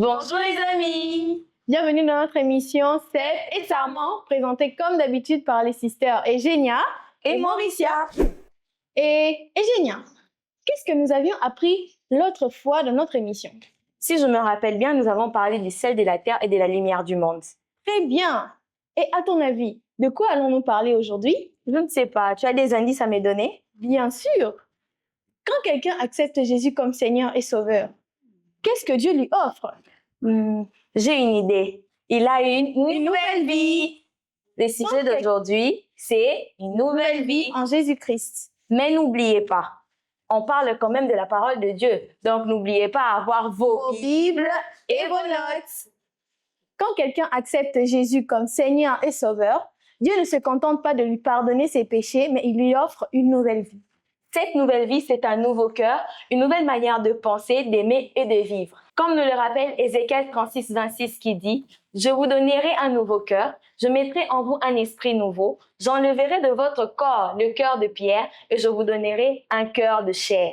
Bonjour les amis! Bienvenue dans notre émission Sève et Sarment, présentée comme d'habitude par les sisters Eugenia Et Mauricia. Et Eugenia, qu'est-ce que nous avions appris l'autre fois dans notre émission? Si je me rappelle bien, nous avons parlé du sel de la terre et de la lumière du monde. Très bien! Et à ton avis, de quoi allons-nous parler aujourd'hui? Je ne sais pas, tu as des indices à me donner? Bien sûr! Quand quelqu'un accepte Jésus comme Seigneur et Sauveur, qu'est-ce que Dieu lui offre? J'ai une idée. Il a une nouvelle vie. Le sujet d'aujourd'hui, c'est une nouvelle vie en Jésus-Christ. Mais n'oubliez pas, on parle quand même de la parole de Dieu. Donc n'oubliez pas à avoir vos Bibles et vos notes. Quand quelqu'un accepte Jésus comme Seigneur et Sauveur, Dieu ne se contente pas de lui pardonner ses péchés, mais il lui offre une nouvelle vie. Cette nouvelle vie, c'est un nouveau cœur, une nouvelle manière de penser, d'aimer et de vivre. Comme nous le rappelle Ézéchiel 36, 26 qui dit « Je vous donnerai un nouveau cœur, je mettrai en vous un esprit nouveau, j'enlèverai de votre corps le cœur de pierre et je vous donnerai un cœur de chair. »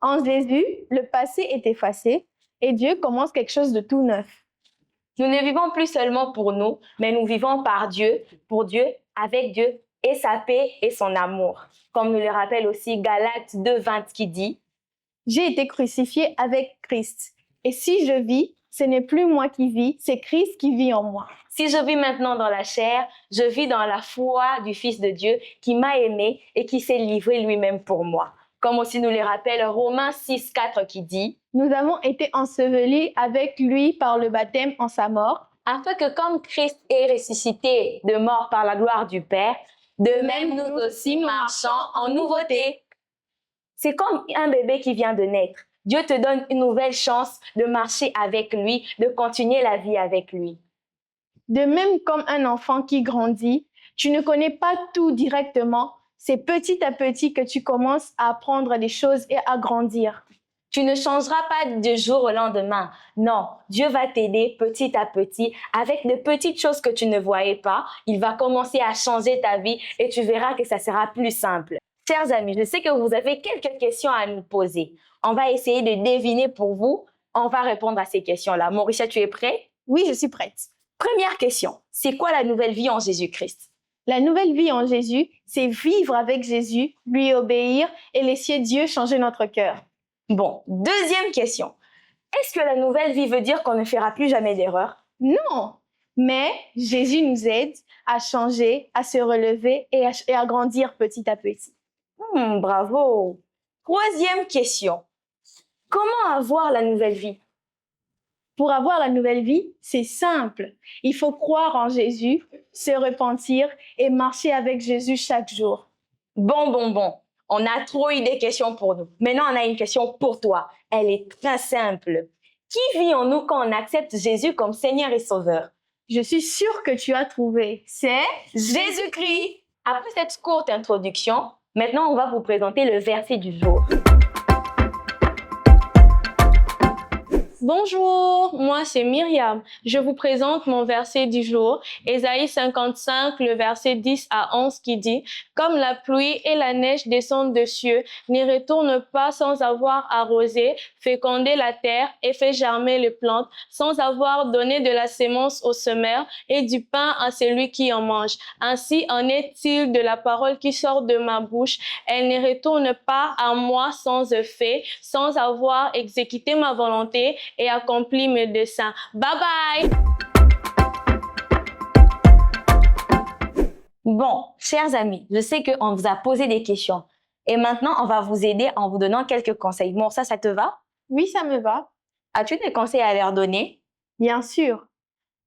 En Jésus, le passé est effacé et Dieu commence quelque chose de tout neuf. Nous ne vivons plus seulement pour nous, mais nous vivons par Dieu, pour Dieu, avec Dieu et sa paix et son amour. Comme nous le rappelle aussi Galates 2, 20 qui dit « J'ai été crucifié avec Christ. Et si je vis, ce n'est plus moi qui vis, c'est Christ qui vit en moi. Si je vis maintenant dans la chair, je vis dans la foi du Fils de Dieu qui m'a aimé et qui s'est livré lui-même pour moi. » Comme aussi nous le rappelle Romains 6, 4 qui dit « Nous avons été ensevelis avec lui par le baptême en sa mort, afin que comme Christ est ressuscité de mort par la gloire du Père, de même nous aussi marchons en nouveauté. » C'est comme un bébé qui vient de naître. Dieu te donne une nouvelle chance de marcher avec lui, de continuer la vie avec lui. De même comme un enfant qui grandit, tu ne connais pas tout directement. C'est petit à petit que tu commences à apprendre des choses et à grandir. Tu ne changeras pas du jour au lendemain. Non, Dieu va t'aider petit à petit avec de petites choses que tu ne voyais pas. Il va commencer à changer ta vie et tu verras que ça sera plus simple. Chers amis, je sais que vous avez quelques questions à nous poser. On va essayer de deviner pour vous. On va répondre à ces questions-là. Mauricia, tu es prête? Oui, je suis prête. Première question. C'est quoi la nouvelle vie en Jésus-Christ? La nouvelle vie en Jésus, c'est vivre avec Jésus, lui obéir et laisser Dieu changer notre cœur. Bon, deuxième question. Est-ce que la nouvelle vie veut dire qu'on ne fera plus jamais d'erreur? Non, mais Jésus nous aide à changer, à se relever et à grandir petit à petit. Bravo! Troisième question. Comment avoir la nouvelle vie? Pour avoir la nouvelle vie, c'est simple. Il faut croire en Jésus, se repentir et marcher avec Jésus chaque jour. Bon. On a trop eu des questions pour nous. Maintenant, on a une question pour toi. Elle est très simple. Qui vit en nous quand on accepte Jésus comme Seigneur et Sauveur? Je suis sûre que tu as trouvé. C'est Jésus-Christ. Après cette courte introduction, maintenant, on va vous présenter le verset du jour. Bonjour, moi c'est Myriam. Je vous présente mon verset du jour, Ésaïe 55, le verset 10 à 11 qui dit « Comme la pluie et la neige descendent des cieux, n'y retournent pas sans avoir arrosé, fécondé la terre et fait germer les plantes, sans avoir donné de la sémence au semeur et du pain à celui qui en mange. Ainsi en est-il de la parole qui sort de ma bouche. Elle ne retourne pas à moi sans effet, sans avoir exécuté ma volonté et accompli mes desseins. » Bye bye! Bon, chers amis, je sais qu'on vous a posé des questions. Et maintenant, on va vous aider en vous donnant quelques conseils. Bon, ça te va? Oui, ça me va. As-tu des conseils à leur donner? Bien sûr.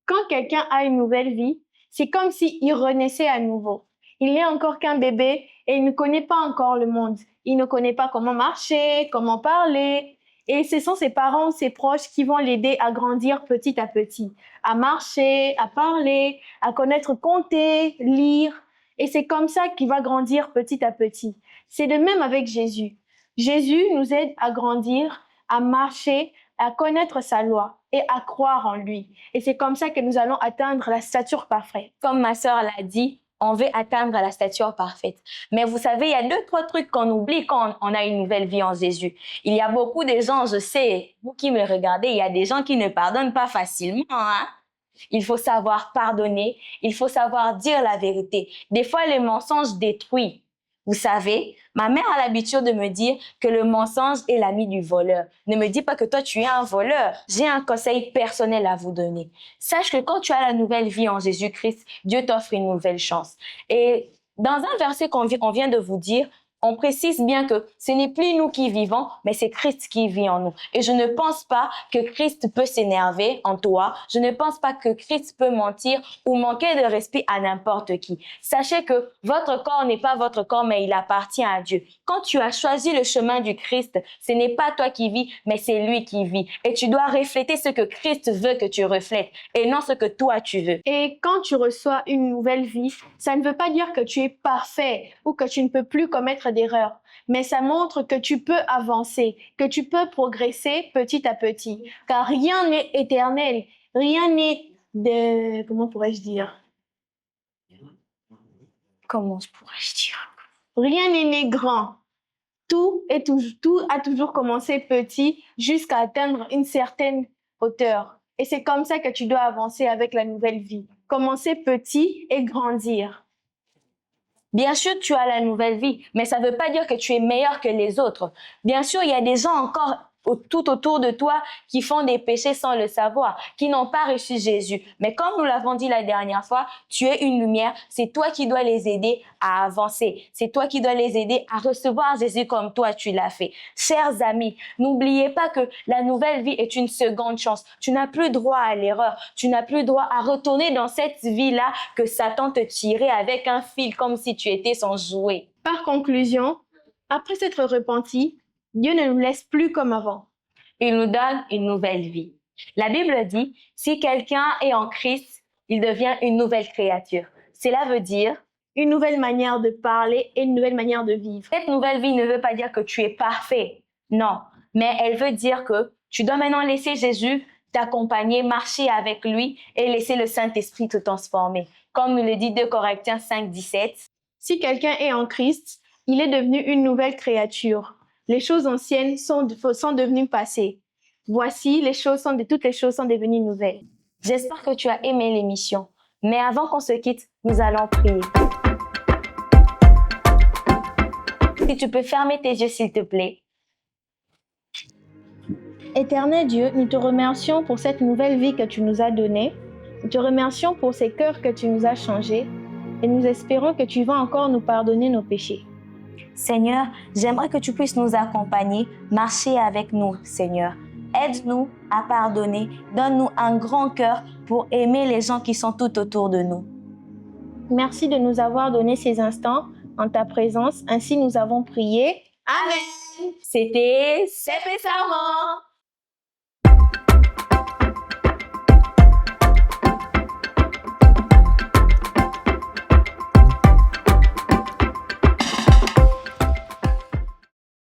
Quand quelqu'un a une nouvelle vie, c'est comme s'il renaissait à nouveau. Il n'est encore qu'un bébé et il ne connaît pas encore le monde. Il ne connaît pas comment marcher, comment parler. Et ce sont ses parents ou ses proches qui vont l'aider à grandir petit à petit, à marcher, à parler, à connaître compter, lire. Et c'est comme ça qu'il va grandir petit à petit. C'est de même avec Jésus. Jésus nous aide à grandir, à marcher, à connaître sa loi et à croire en lui. Et c'est comme ça que nous allons atteindre la stature parfaite. Comme ma sœur l'a dit, on veut atteindre la stature parfaite. Mais vous savez, il y a 2-3 trucs qu'on oublie quand on a une nouvelle vie en Jésus. Il y a beaucoup de gens, je sais, vous qui me regardez, il y a des gens qui ne pardonnent pas facilement, hein? Il faut savoir pardonner, il faut savoir dire la vérité. Des fois, le mensonge détruit. Vous savez, ma mère a l'habitude de me dire que le mensonge est l'ami du voleur. Ne me dis pas que toi, tu es un voleur. J'ai un conseil personnel à vous donner. Sache que quand tu as la nouvelle vie en Jésus-Christ, Dieu t'offre une nouvelle chance. Et dans un verset qu'on vient de vous dire, on précise bien que ce n'est plus nous qui vivons, mais c'est Christ qui vit en nous. Et je ne pense pas que Christ peut s'énerver en toi. Je ne pense pas que Christ peut mentir ou manquer de respect à n'importe qui. Sachez que votre corps n'est pas votre corps, mais il appartient à Dieu. Quand tu as choisi le chemin du Christ, ce n'est pas toi qui vis, mais c'est lui qui vit. Et tu dois refléter ce que Christ veut que tu reflètes et non ce que toi tu veux. Et quand tu reçois une nouvelle vie, ça ne veut pas dire que tu es parfait ou que tu ne peux plus commettre d'erreurs, mais ça montre que tu peux avancer, que tu peux progresser petit à petit, car rien n'est éternel, rien n'est de... Comment pourrais-je dire? Comment pourrais-je dire? Rien n'est né grand. Tout a toujours commencé petit jusqu'à atteindre une certaine hauteur. Et c'est comme ça que tu dois avancer avec la nouvelle vie. Commencer petit et grandir. Bien sûr, tu as la nouvelle vie, mais ça ne veut pas dire que tu es meilleur que les autres. Bien sûr, il y a des gens encore tout autour de toi qui font des péchés sans le savoir, qui n'ont pas reçu Jésus. Mais comme nous l'avons dit la dernière fois, tu es une lumière, c'est toi qui dois les aider à avancer. C'est toi qui dois les aider à recevoir Jésus comme toi tu l'as fait. Chers amis, n'oubliez pas que la nouvelle vie est une seconde chance. Tu n'as plus droit à l'erreur. Tu n'as plus droit à retourner dans cette vie-là que Satan te tirait avec un fil comme si tu étais son jouet. Par conclusion, après s'être repenti, Dieu ne nous laisse plus comme avant. Il nous donne une nouvelle vie. La Bible dit, si quelqu'un est en Christ, il devient une nouvelle créature. Cela veut dire une nouvelle manière de parler et une nouvelle manière de vivre. Cette nouvelle vie ne veut pas dire que tu es parfait. Non, mais elle veut dire que tu dois maintenant laisser Jésus t'accompagner, marcher avec lui et laisser le Saint-Esprit te transformer. Comme nous le dit 2 Corinthiens 5, 17. Si quelqu'un est en Christ, il est devenu une nouvelle créature. Les choses anciennes sont devenues passées. Voici, toutes les choses sont devenues nouvelles. J'espère que tu as aimé l'émission. Mais avant qu'on se quitte, nous allons prier. Si tu peux fermer tes yeux, s'il te plaît. Éternel Dieu, nous te remercions pour cette nouvelle vie que tu nous as donnée. Nous te remercions pour ces cœurs que tu nous as changés. Et nous espérons que tu vas encore nous pardonner nos péchés. Seigneur, j'aimerais que tu puisses nous accompagner, marcher avec nous, Seigneur. Aide-nous à pardonner, donne-nous un grand cœur pour aimer les gens qui sont tout autour de nous. Merci de nous avoir donné ces instants en ta présence. Ainsi nous avons prié. Amen. C'était CP Serment.